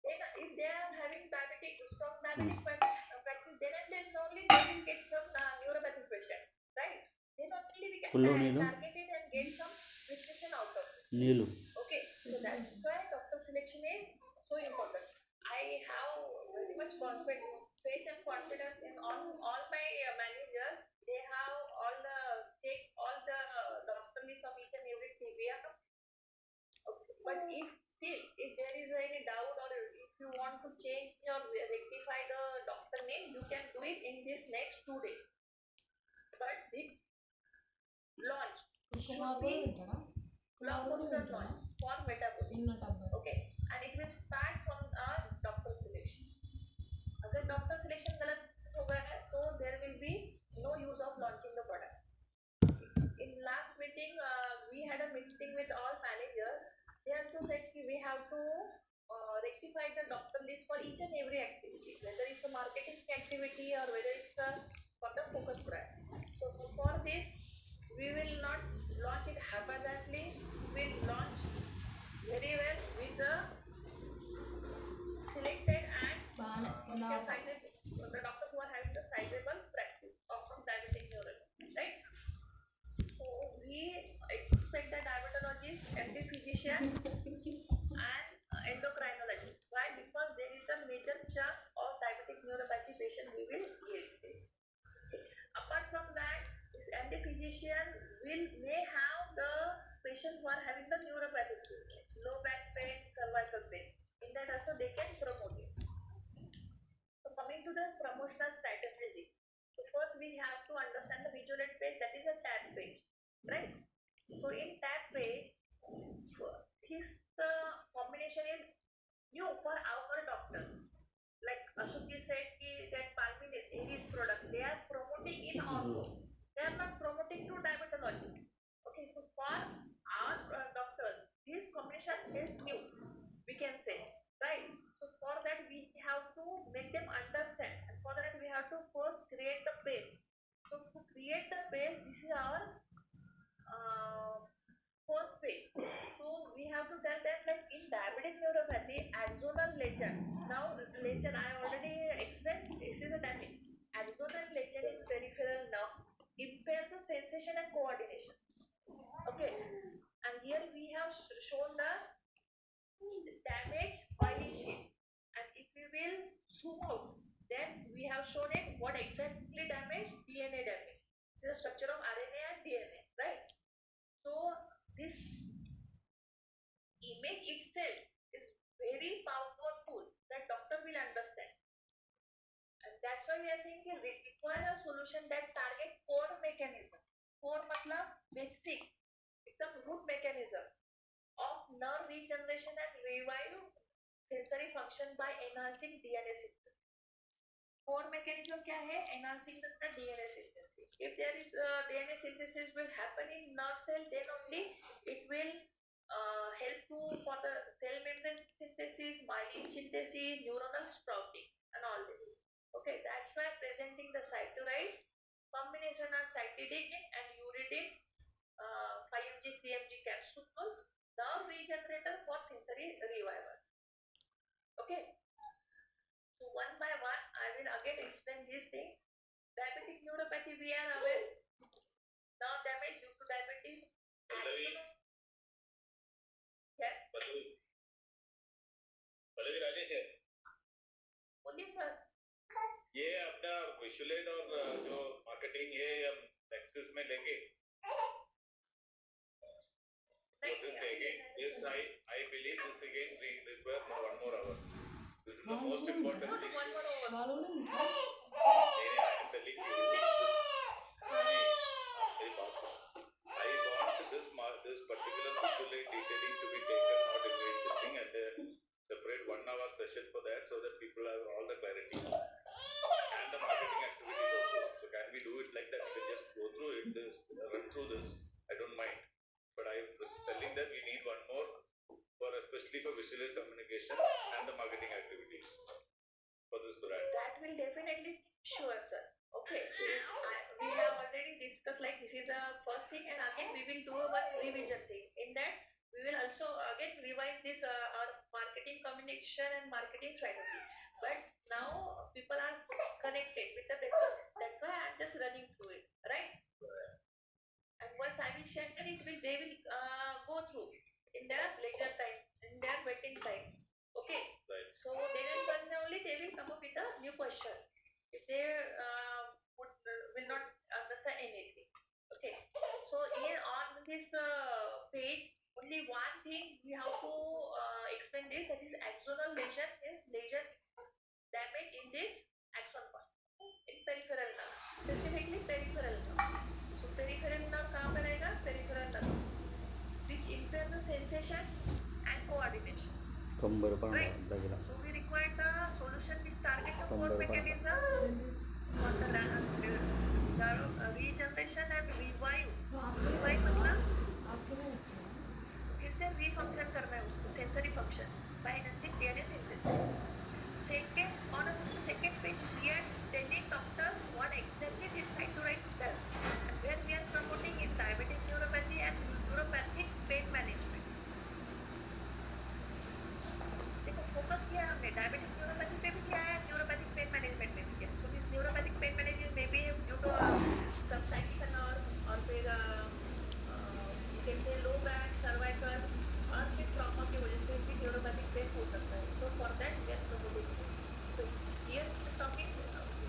[SPEAKER 1] Then if they are having strong diabetic practice, then and then only they will get some neuropathic patient, right? Then only we can target it and get some prescription out of it.
[SPEAKER 3] Neelu.
[SPEAKER 1] Okay, so that's why doctor selection is so important. I have very much faith and confidence in all my managers. They have all the check all the doctor list of each and every TBM. Okay. But if there is any doubt or if you want to change or rectify the doctor name, you can do it in this next 2 days. But the launch should be blockbuster launch for metabolic. Okay, and it will start from our doctor selection. अगर doctor selection गलत हो गया है, so there will be no use of launching the product. In last meeting, we had a meeting with all managers. They also said we have to rectify the doctor list for each and every activity, whether it's a marketing activity or whether it's for the focus brand. So for this, we will not launch it haphazardly. We will launch very well with the selected and the doctors who are having the sizable practice of diabetic neuropathy, right? So we expect the diabetologist, MD physician, and endocrinologist. Why? Because there is a major chunk of diabetic neuropathy patient we will get. Apart from that, this MD physician may have the patients who are having the neuropathic pain, low back pain, cervical pain. In that also they can promote it. So coming to the promotional strategy. So first we have to understand the visual aid page, that is a tab page, right? So in tab page, his combination is new for our doctor. Like Ashokji said, that Palmilin, Aries product, they are promoting in ortho. They are not promoting to diabetology. Okay, so for our doctors, this combination is new, we can say, right? So for that we have to make them understand, and for that we have to first create the page. So to create the page, this is our first page. So we have to tell them like in diabetic neuropathy, axonal legend. Now legend I already explained. This is a damage. Axonal legend in peripheral nerve impairs the sensation and coordination. Okay, and here we have shown the damage oily sheet. And if we will zoom out, then we have have shown it. What exactly damage? DNA damage. This is the structure of RNA and DNA, right? So this image itself is very powerful that doctor will understand. And that's why we are saying we require a solution that target core mechanism. Core matlab basic, एकदम root mechanism of nerve regeneration and revive sensory function by enhancing DNA synthesis. Core mechanism क्या है? Enhancing the DNA synthesis. If there is DNA synthesis will happen in nerve cell, then only it will help to for the cell membrane synthesis, myelin synthesis, neuronal sprouting, and all this. Okay, that's why presenting the cytosine combination of cytidine and uridine 5mg 3mg capsules, nerve regenerator for sensory revival. Okay, so one by one I will again explain this thing. Diabetic neuropathy we are aware. Nerve damage due to diabetes. Yes.
[SPEAKER 2] Pallavi Rajesh है
[SPEAKER 1] बोलिए sir.
[SPEAKER 2] ये अपना विजुअलेट और जो marketing है हम next में लेंगे Yes, I believe this again we require for 1 more hour. This is the most important
[SPEAKER 1] No,
[SPEAKER 2] issue.
[SPEAKER 1] one more over.
[SPEAKER 2] I am telling you this. I want this particular visual detailing to be taken out in this thing and separate 1 hour session for that so that people have all the clarity and the marketing activities also. So can we do it like that? We can just go through it, run through this. I don't mind. But I am telling that we need 1 more for especially for visual communication and the marketing activities for this brand.
[SPEAKER 1] That will definitely sure, sir. Okay, we have already discussed like this is the first thing, and again we will do one revision thing. In that we will also again revise this our marketing communication and marketing strategy. But now people are connected with the better. That's why I'm just running through it, right? And once I will share it, they will go through in their leisure time, in their waiting time. Okay.
[SPEAKER 2] Right.
[SPEAKER 1] So then and then only they will come up with the new questions. If they will not understand anything. Okay. So here on this page, only one thing we have to explain this, that is axonal lesion is lesion damage in this axon point in peripheral nerve, specifically peripheral nerve. So peripheral nerve कहाँ पे रहेगा? Peripheral nerve, which impair the sensation and coordination.
[SPEAKER 3] कंबर पण
[SPEAKER 1] Right.
[SPEAKER 3] लागेला.
[SPEAKER 1] So we require the solution which target the core
[SPEAKER 3] Combo
[SPEAKER 1] mechanism for the regeneration and revive. Revive मतलब फिर से refunction करना है उसको, sensory function by enhancing DNA synthesis. Second, on the second page, we are telling doctors what exactly this cytosine does, and where we are promoting in diabetic neuropathy and neuropathic pain management. देखो focus किया हमने diabetic neuropathy पे भी किया है, neuropathic pain management में भी किया. So this neuropathic pain management may be due to some sciatica or फिर जैसे low back, cervical और फिर trauma की वजह से भी neuropathic pain हो सकता है. So for that we are promoting. So here we are talking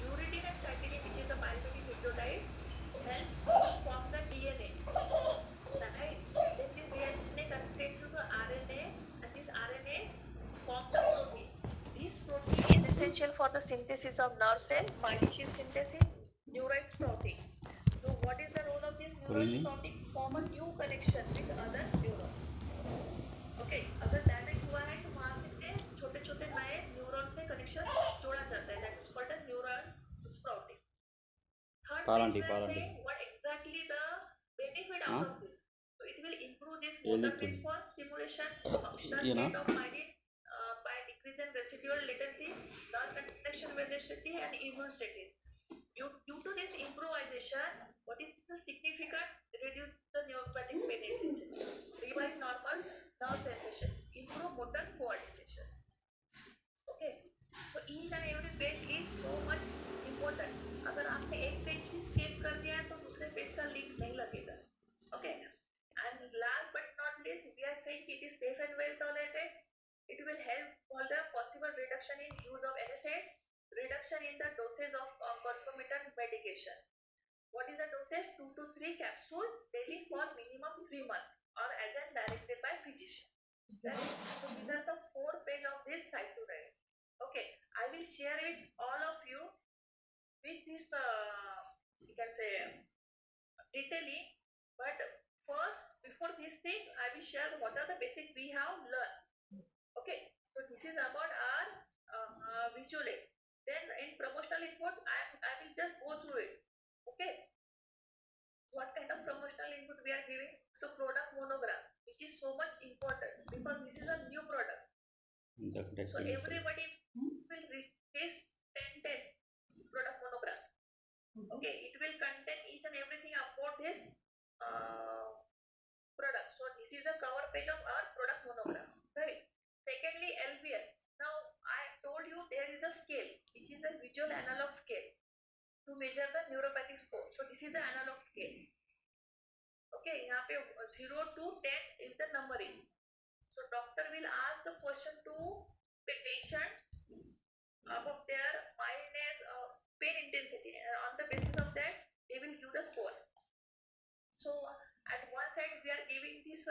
[SPEAKER 1] uridine and cytidine, which is the pyruvate nucleotide, help form the DNA. Right? Then this DNA connected to the RNA, and this RNA form the protein. This protein is essential for the synthesis of nerve cell, myelin synthesis, neuron sprouting. So what is the role of this neuron sprouting? Form a new connection with other neurons. Okay, अगर damage हुआ है तो वहाँ से छोटे-छोटे नए neuron से connection जोड़ा जाता है. That is called a neuron sprouting. Third thing we are saying what exactly the benefit out of this. So it will improve this motor response stimulation, functional state of myelin by decreasing residual latency, nerve conduction velocity, and immune status. Due to this improvisation, what is the significant? Reduce the neuropathic pain intensity, revive normal nerve sensation, improve motor coordination. Okay, so each and every page is so much important. अगर आपने एक page भी skip कर दिया है तो दूसरे page का लिंक नहीं लगेगा. Okay, and last but not least, we are saying it is safe and well tolerated. It will help for the possible reduction in use of NSAIDs, reduction in the dosage of concomitant medication. What is the dosage? 2 to 3 capsules daily for minimum 3 months or as and directed by physician. Right? So these are the 4 pages of this cytodine. Okay, I will share with all of you with this, you can say, detailing. But first, before this thing, I will share what are the basics we have learned. Okay, so this is about our visual aid. Then in promotional input, I will just go through it. Okay, what kind of promotional input we are giving? So product monogram, which is so much important because this is a new product. So everybody will receive 10 product monogram. Okay, it will contain each and everything about this product. So this is the cover page of our product monogram. Right. Secondly, LVL. Now I told you there is a scale, which is a visual analog scale to measure the neuropathic score. So this is the analog scale. Okay, यहाँ पे 0 to 10 is the numbering. So doctor will ask the question to the patient about their mildness, pain intensity, and on the basis of that, they will give the score. So at one side we are giving this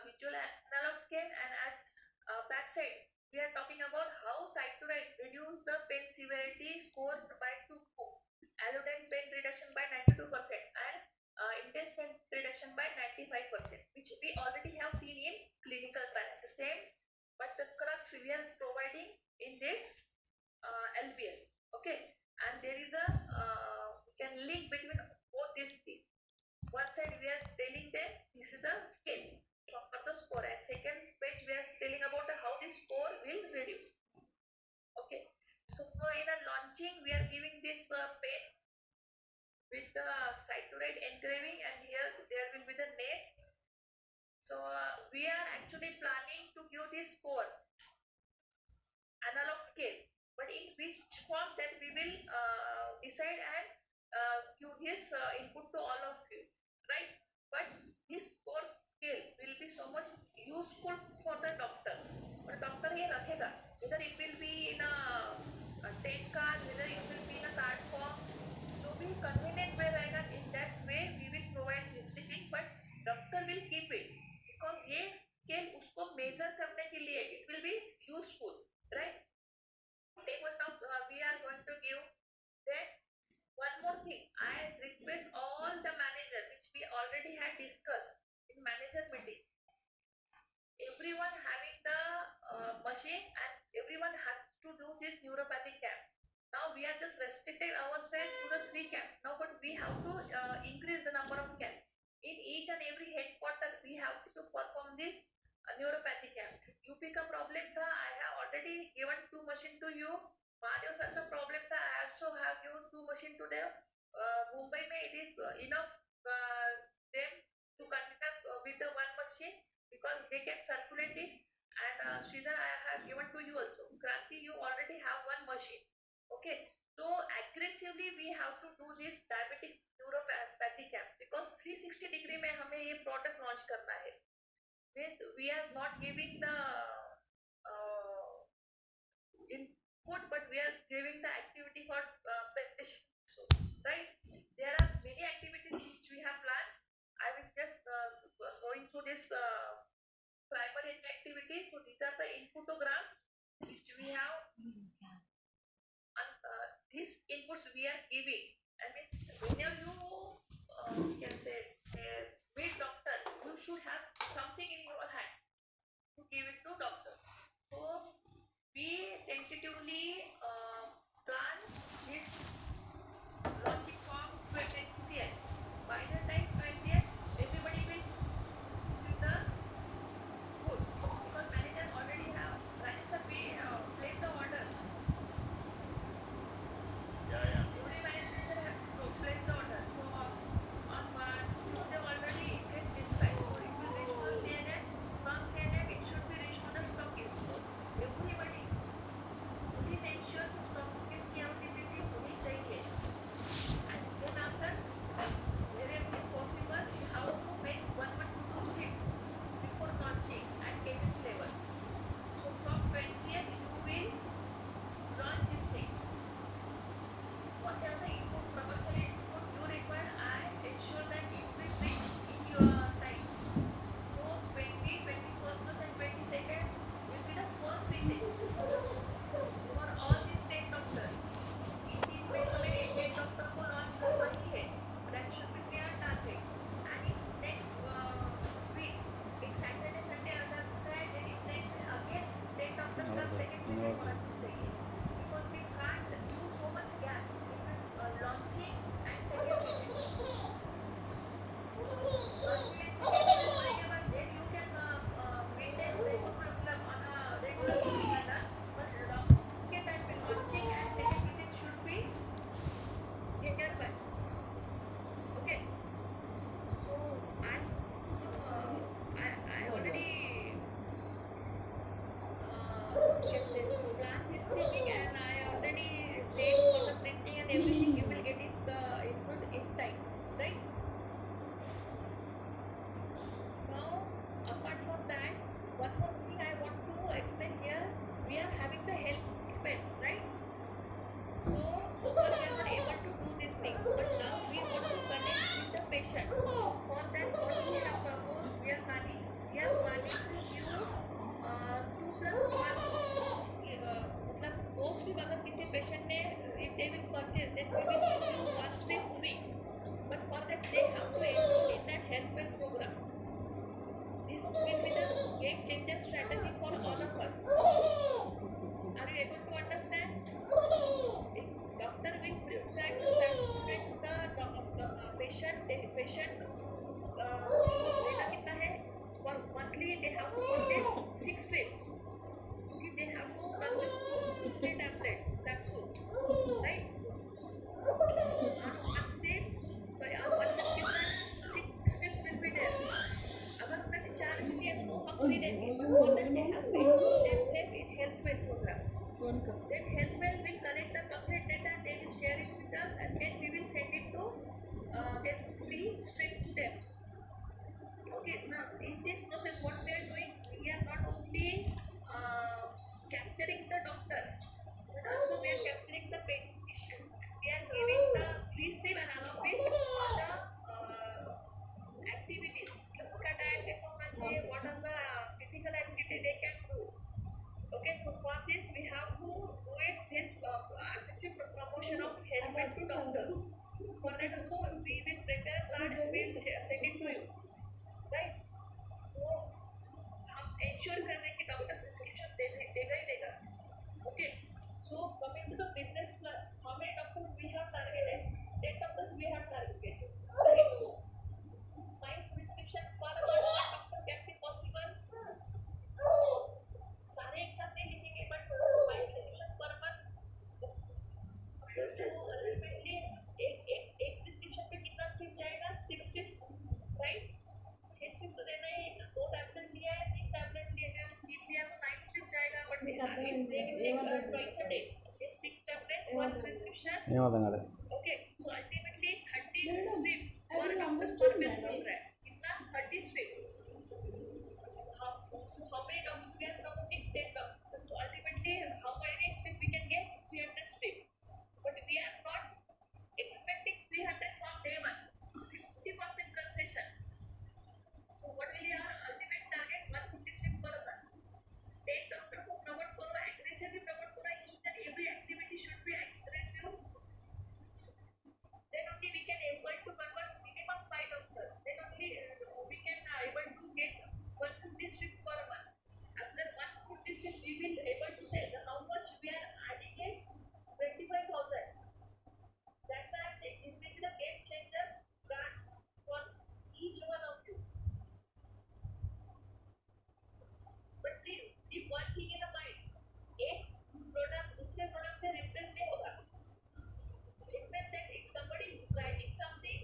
[SPEAKER 1] visual analog scale, and at back side we are talking about how cytodine reduce the pain severity score by 2. Allodine pain reduction by 92% and intense pain reduction by 95%, which we already have seen in clinical trial. The same, but the crux we are providing in this LBL. Okay, and there is a we can link between both these things. One side we are telling them this is the scale for the score, and second page we are telling about how this score will reduce. Okay, so in a launching we are giving this pen with the cytodine engraving, and here there will be the name. So we are actually planning to give this score analog scale, but in which form that we will decide and give this input to all of you, right? But this score scale will be so much useful for the doctor. But doctor ये रखेगा, whether it will be in a 10 card, whether it will be in a card form, जो भी convenient way रहेगा, in that way we will provide this thing, but doctor will keep it because ये scale उसको measure करने के लिए it will be useful, right? Table now we are going to give. Then one more thing, I request all the manager, which we already had discussed in manager meeting. Everyone having the machine and everyone has to do this neuropathic camp. Now we are just restricted ourselves to the 3 camps. Now, but we have to increase the number of camps. In each and every headquarter, we have to perform this neuropathic camp. UP का problem था, I have already given 2 machine to you. Mahadev sir का problem था, I also have given 2 machine to them. Mumbai में it is enough them to conduct with the 1 machine because they can circulate it. And Sridhar, I have given to you also. Kranti, you already have 1 machine. Okay, so aggressively we have to do this diabetic neuropathic camp because 360 degree में हमें ये product launch करना है. We are not giving the input, but we are giving the activity for patients. So, right? There are many activities which we have planned. I will just going through this primary activities. So these are the infotograms which we have. And these inputs we are giving. And whenever you can say meet doctor, you should have something in your hand to give it to doctor. So we tentatively plan this launching from 20th. By the time 20th, everybody will do the good because manager already have Rajasthan placed the order.
[SPEAKER 3] Yeah.
[SPEAKER 1] Every manager have placed the order. So on Tuesday already it gets dispatched. So it will reach to CNN. From CNN it should be reached to the stockist. Everybody, please ensure
[SPEAKER 3] ఏం అర్థం కాలేదు.
[SPEAKER 1] Okay, so ultimately 30 strip per campus program. In last 30 strip, how many doctors we are promoting? 10 doctors. So ultimately, how many strip we can get? 300 strip. But we are not expecting 300 from day one. 50% concession. So what will be our ultimate target? 150 strip per month. 10 doctors को promote करो, aggressively promote करो. Each and every activity should be aggressive. Then only we can able to convert minimum 5 doctors. Then only we can able to get 150 strips per month. After 150 strips, we will able to say how much we are adding in 25,000. That's why I'm saying this will be the game changer brand for each one of you. But please keep one thing in the mind. एक product दूसरे product से replace नहीं होगा. It means that if somebody is writing something,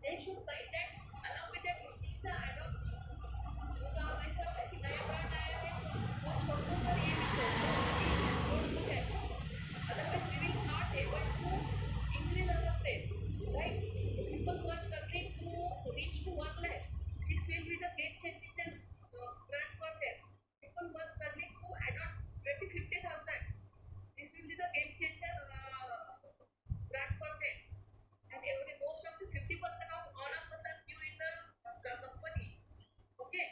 [SPEAKER 1] they should write that along with that these are add-on. उनका हमेशा ऐसी नया brand आया है वो छोटों पर ये भी है. Otherwise we will not able to increase our sales, right? People who are struggling to reach to 1 lakh, this will be the game changing brand for them. People who are struggling to add on 50,000, this will be the game changer brand for them. And every most of the 50% of all of us are new in the company. Okay,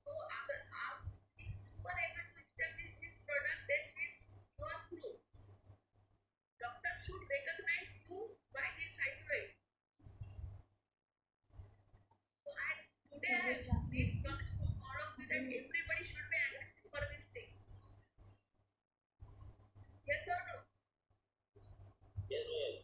[SPEAKER 1] so after if you are able to establish this product, then means you are through. Doctor should recognize you by this hybrid. So today I have been promised to all of you that everybody should be aggressive for this thing. Yes or no?
[SPEAKER 2] Yes, ma'am.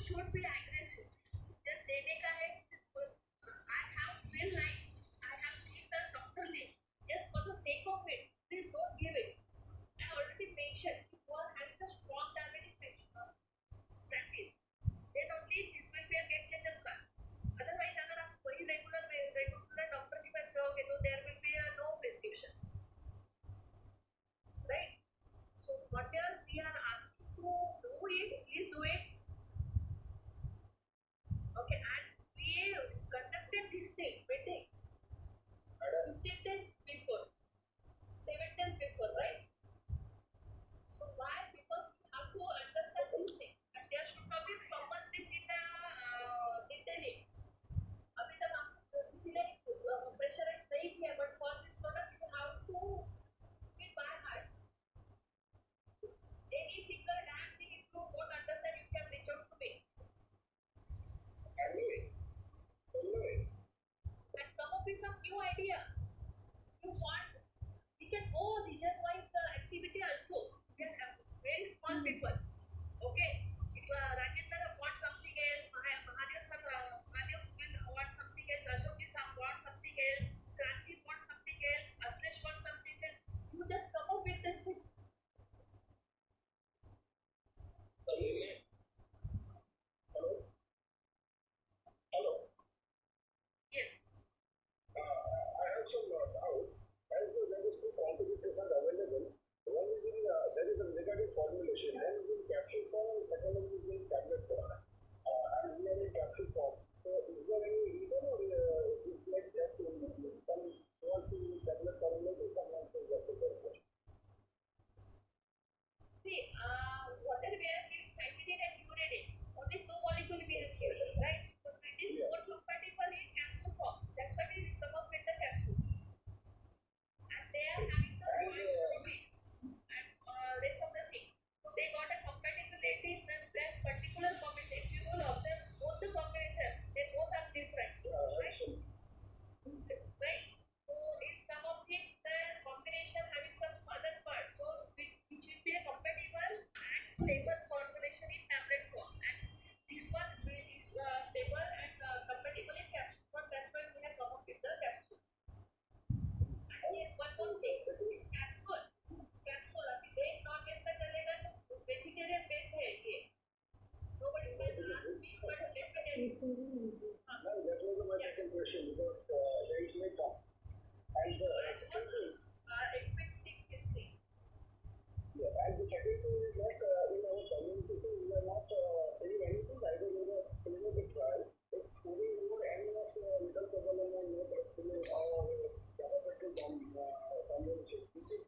[SPEAKER 1] should be aggressive. जब देने का है, I have feel like I have seen the doctor list just for the sake of it. Please don't give it. I already mentioned you are having a strong diabetic practice. Then only this will be a game changer plan. Otherwise, अगर आप वही regular doctor के पास जाओगे तो there will be a no prescription, right? So whatever we are asking to do it, please do it. Okay, and we conducted this thing meeting 15 days before, 7 days before, right? So why? Because we have to understand this thing. And there should not be common this in the internet. अभी तक आप इसीलिए pressurise नहीं किया, but for this product you have to be by heart. Any single damn thing if you don't understand, you can reach out to me. And come up with some new idea. You want, we can go region-wise activity also. We can have very small people. Okay, if Rajendra wants something else, Mahadev will want something else, Ashok wants something else, Kranti wants something else, Ashlesh wants something else. You just come up with this thing. Yes.
[SPEAKER 2] I have some doubt. As there is two competitors are available. One is in there is a negative formulation. One is in capsule form, and second one is in tablet form. And we are in capsule form. So is there any reason or is like that some want to use tablet formulation, some want to use capsule formulation?
[SPEAKER 1] See, whatever we are giving candidate and curated, only two molecule we have given, right? So it is more compatible in capsule form. That's why we come up with the capsule. And they are having the protein and rest of the thing. So they got a compatibility in that particular combination. If you will observe both the combination, they both are different, right? Right? So in some of things, the combination having some other parts, so which will be a compatible and stable formulation in tablet form. And this one is stable and compatible in capsule form. That's why we have come up with the capsule. And yes, one more thing, capsule. Capsule, अभी veg non veg का चलेगा तो vegetarian veg है ये. Nobody can ask me, but let me tell you.
[SPEAKER 2] Now that was my second question because there is no talk. And the second thing,
[SPEAKER 1] Expecting this thing.
[SPEAKER 2] yeah, and the second thing is that in our communication we are not saying anything either in a clinical trial. It's only more any of middle level and no particular or therapeutic combination. This is